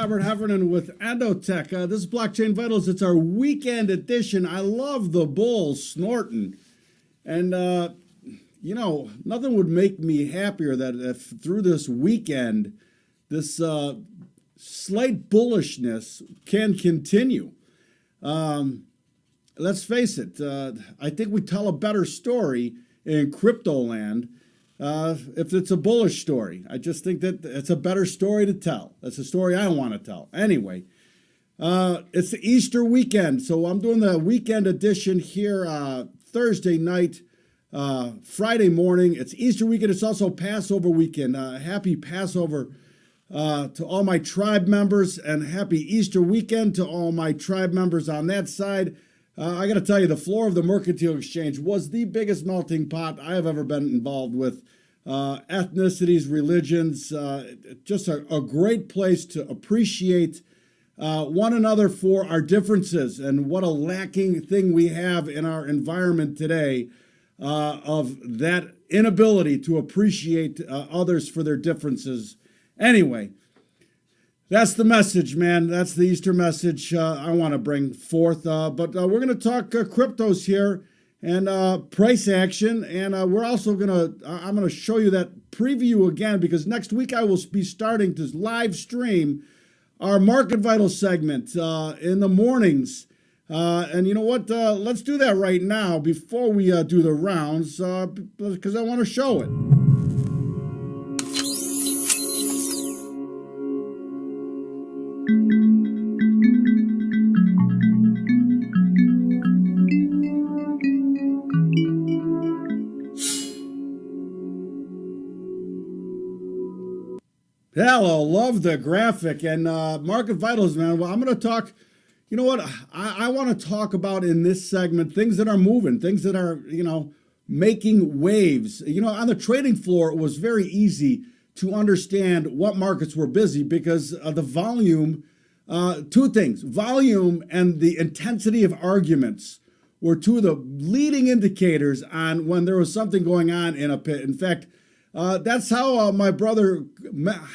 Robert Heffernan with EndoTech. This is Blockchain Vitals. It's our weekend edition. I love the bulls snorting. And, nothing would make me happier that if through this weekend, this slight bullishness can continue. Let's face it, I think we tell a better story in crypto land if it's a bullish story. I just think that it's a better story to tell. That's a story I want to tell. Anyway, it's the Easter weekend, so I'm doing the weekend edition here Thursday night, Friday morning. It's Easter weekend. It's also Passover weekend. Happy Passover to all my tribe members, and happy Easter weekend to all my tribe members on that side. I got to tell you, the floor of the Mercantile Exchange was the biggest melting pot I have ever been involved with. Ethnicities, religions, just a great place to appreciate one another for our differences, and what a lacking thing we have in our environment today of that inability to appreciate others for their differences. Anyway, that's the message, man. That's the Easter message I want to bring forth. But we're going to talk cryptos here and price action. And we're also I'm going to show you that preview again, because next week I will be starting to live stream our Market Vital segment in the mornings. And you know what? Let's do that right now before we do the rounds, because I want to show it. Hello, love the graphic and Market Vitals, man. Well, I'm going to talk, you know what, I want to talk about in this segment things that are moving, things that are, making waves. On the trading floor, it was very easy to understand what markets were busy because of the volume. Two things, volume and the intensity of arguments were two of the leading indicators on when there was something going on in a pit. In fact, that's how my brother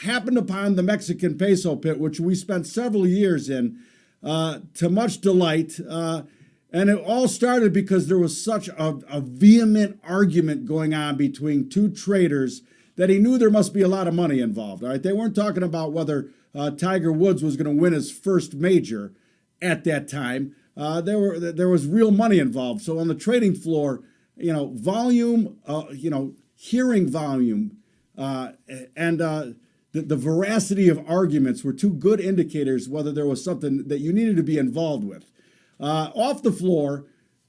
happened upon the Mexican peso pit, which we spent several years in, to much delight. And it all started because there was such a vehement argument going on between two traders that he knew there must be a lot of money involved. All right, they weren't talking about whether Tiger Woods was going to win his first major at that time. There was real money involved. So on the trading floor, volume, hearing volume and the veracity of arguments were two good indicators whether there was something that you needed to be involved with. Off the floor,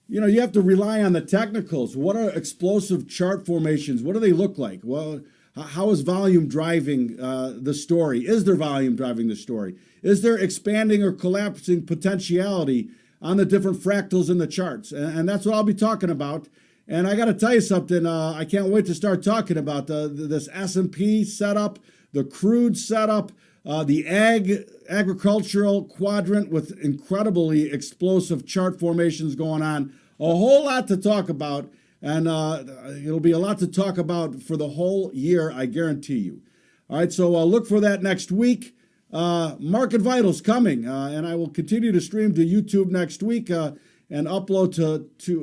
you have to rely on the technicals. What are explosive chart formations? What do they look like? Well, how is volume driving the story? Is there volume driving the story? Is there expanding or collapsing potentiality on the different fractals in the charts? And that's what I'll be talking about. And I got to tell you something, I can't wait to start talking about this S&P setup, the crude setup, the agricultural quadrant with incredibly explosive chart formations going on. A whole lot to talk about, and it'll be a lot to talk about for the whole year, I guarantee you. All right, so look for that next week. Market Vitals coming, and I will continue to stream to YouTube next week. And upload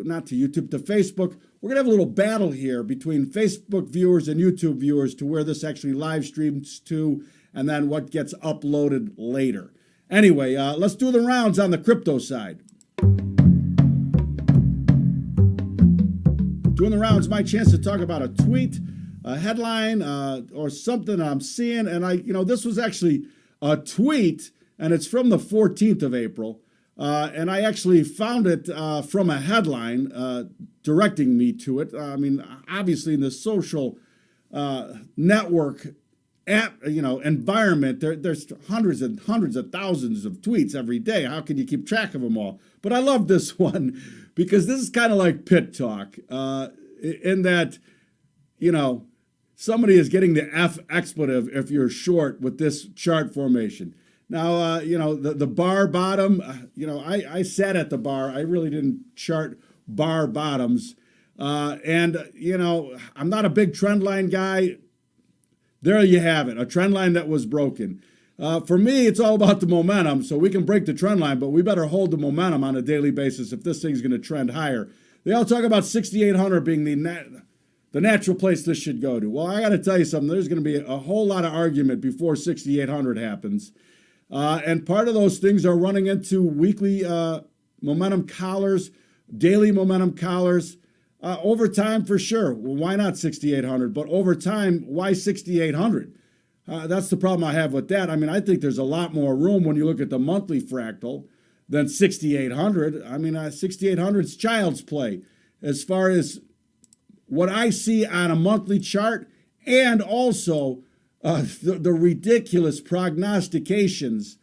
not to YouTube, to Facebook. We're going to have a little battle here between Facebook viewers and YouTube viewers to where this actually live streams to, and then what gets uploaded later. Anyway, let's do the rounds on the crypto side. Doing the rounds, my chance to talk about a tweet, a headline, or something I'm seeing. And this was actually a tweet, and it's from the 14th of April. And I actually found it from a headline directing me to it. Obviously in the social network environment, there's hundreds and hundreds of thousands of tweets every day. How can you keep track of them all? But I love this one because this is kind of like pit talk in that, somebody is getting the F expletive if you're short with this chart formation. Now, the bar bottom, I sat at the bar. I really didn't chart bar bottoms. I'm not a big trend line guy. There you have it, a trend line that was broken. For me, it's all about the momentum. So we can break the trend line, but we better hold the momentum on a daily basis if this thing's going to trend higher. They all talk about 6,800 being the natural place this should go to. Well, I got to tell you something. There's going to be a whole lot of argument before 6,800 happens. And part of those things are running into weekly momentum collars, daily momentum collars. Over time, for sure. Well, why not 6,800? But over time, why 6,800? That's the problem I have with that. I mean, I think there's a lot more room when you look at the monthly fractal than 6,800. I mean, 6,800 is child's play as far as what I see on a monthly chart, and also the ridiculous prognostications,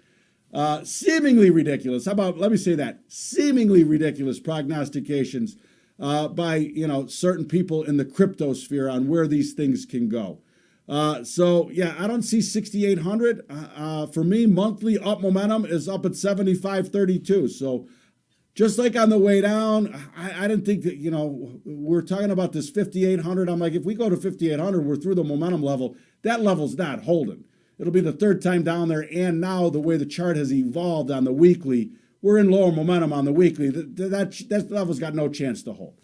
seemingly ridiculous. How about, let me say that, seemingly ridiculous prognostications by certain people in the crypto sphere on where these things can go. So yeah, I don't see 6,800. For me, monthly up momentum is up at 75.32. So just like on the way down, I didn't think that, we're talking about this 5,800. I'm like, if we go to 5,800, we're through the momentum level. That level's not holding. It'll be the third time down there. And now the way the chart has evolved on the weekly, we're in lower momentum on the weekly. That level's got no chance to hold.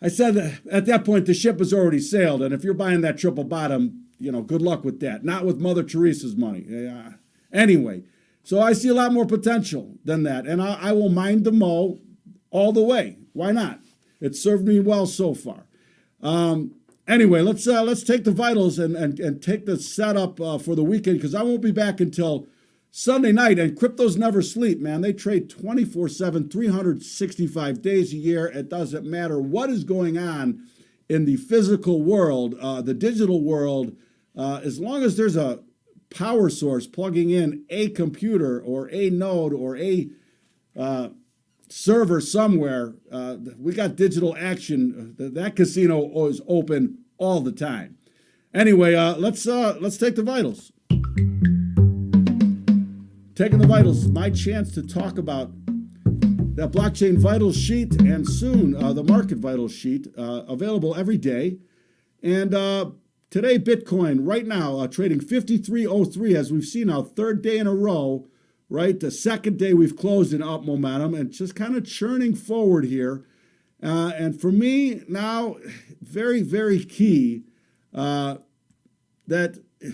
I said that at that point, the ship has already sailed. And if you're buying that triple bottom, good luck with that. Not with Mother Teresa's money. Anyway, so I see a lot more potential than that. And I will mind the Mo all the way. Why not? It served me well so far. Anyway, let's take the vitals and take the setup for the weekend, because I won't be back until Sunday night. And cryptos never sleep, man. They trade 24/7, 365 days a year. It doesn't matter what is going on in the physical world, the digital world, as long as there's a power source plugging in a computer or a node or a server somewhere, we got digital action. That casino is open all the time. Anyway, let's take the vitals. Taking the vitals, my chance to talk about that blockchain vitals sheet, and soon the market vitals sheet, available every day. And today, Bitcoin right now trading 53.03, as we've seen now, third day in a row. Right, the second day we've closed in up momentum and just kind of churning forward here. And for me now, very, very key that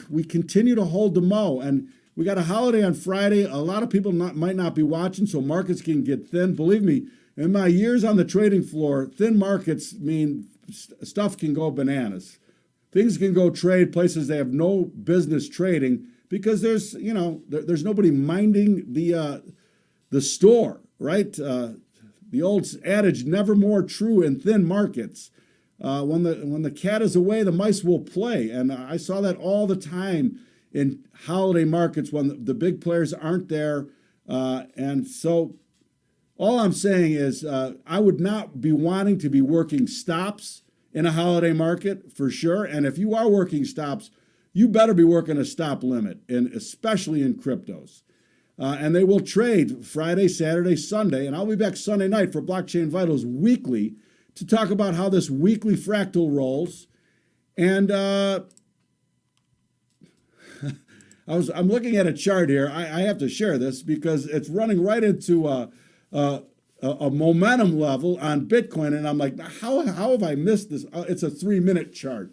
we continue to hold the Mo. And we got a holiday on Friday. A lot of people might not be watching, so markets can get thin. Believe me, in my years on the trading floor, thin markets mean stuff can go bananas. Things can go trade places they have no business trading, because there's nobody minding the store, right? The old adage, never more true in thin markets. When the cat is away, the mice will play. And I saw that all the time in holiday markets when the big players aren't there. And so all I'm saying is I would not be wanting to be working stops in a holiday market for sure. And if you are working stops, you better be working a stop limit, and especially in cryptos. And they will trade Friday, Saturday, Sunday. And I'll be back Sunday night for Blockchain Vitals Weekly to talk about how this weekly fractal rolls. And I'm looking at a chart here. I have to share this because it's running right into a momentum level on Bitcoin. And I'm like, how have I missed this? It's a 3-minute chart.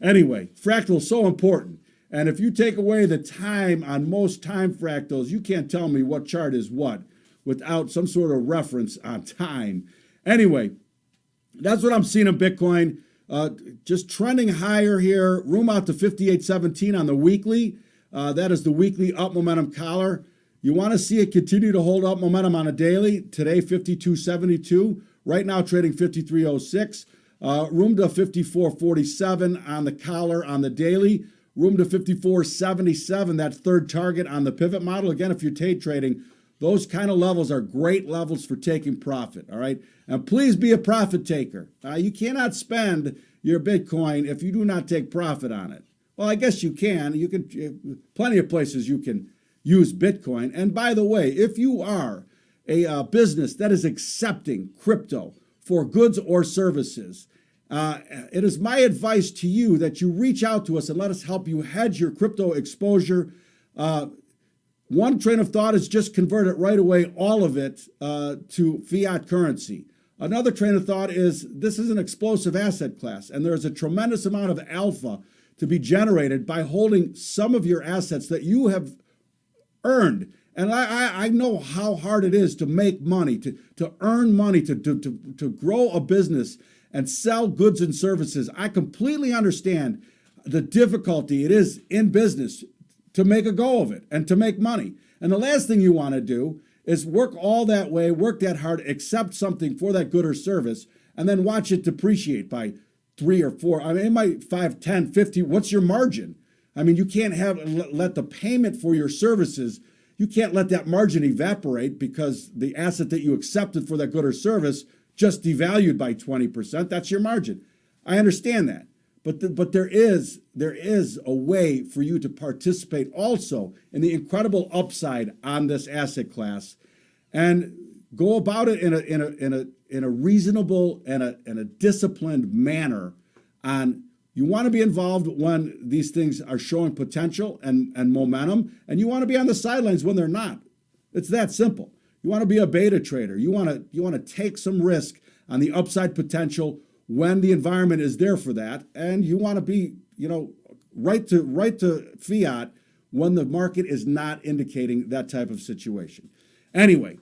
Anyway, fractal is so important. And if you take away the time on most time fractals, you can't tell me what chart is what without some sort of reference on time. Anyway, that's what I'm seeing in Bitcoin. Just trending higher here. Room out to 58.17 on the weekly. That is the weekly up momentum collar. You want to see it continue to hold up momentum on a daily. Today, 52.72. Right now, trading 53.06. Room to 54.47 on the collar on the daily. Room to 54.77, that third target on the pivot model. Again, if you're day trading, those kind of levels are great levels for taking profit, all right? And please be a profit taker. You cannot spend your Bitcoin if you do not take profit on it. Well, I guess you can. You can, plenty of places you can use Bitcoin. And by the way, if you are a business that is accepting crypto for goods or services, it is my advice to you that you reach out to us and let us help you hedge your crypto exposure. One train of thought is just convert it right away, all of it, to fiat currency. Another train of thought is this is an explosive asset class, and there's a tremendous amount of alpha to be generated by holding some of your assets that you have earned. And I know how hard it is to make money, to earn money, to grow a business and sell goods and services. I completely understand the difficulty it is in business to make a go of it and to make money. And the last thing you want to do is work all that way, work that hard, accept something for that good or service, and then watch it depreciate by 3 or 4. I mean, it might 5, 10, 50. What's your margin? I mean, you can't let the payment for your services, you can't let that margin evaporate because the asset that you accepted for that good or service just devalued by 20%. That's your margin. I understand that. But there is a way for you to participate also in the incredible upside on this asset class, and go about it in a reasonable and a disciplined manner. You want to be involved when these things are showing potential and momentum, and you want to be on the sidelines when they're not. It's that simple. You want to be a beta trader. You want to take some risk on the upside potential when the environment is there for that, and you want to be, right to fiat when the market is not indicating that type of situation. Anyway,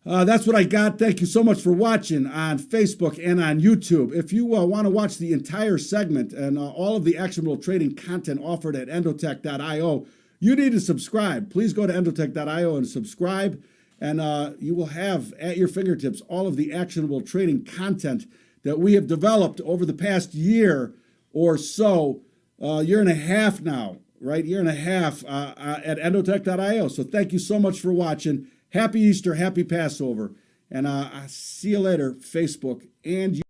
that's what I got. Thank you so much for watching on Facebook and on YouTube. If you want to watch the entire segment and all of the actionable trading content offered at EndoTech.io, you need to subscribe. Please go to EndoTech.io and subscribe, and you will have at your fingertips all of the actionable trading content that we have developed over the past year or so, year and a half now, right? Year and a half at EndoTech.io. So thank you so much for watching. Happy Easter, happy Passover, and I'll see you later, Facebook and YouTube.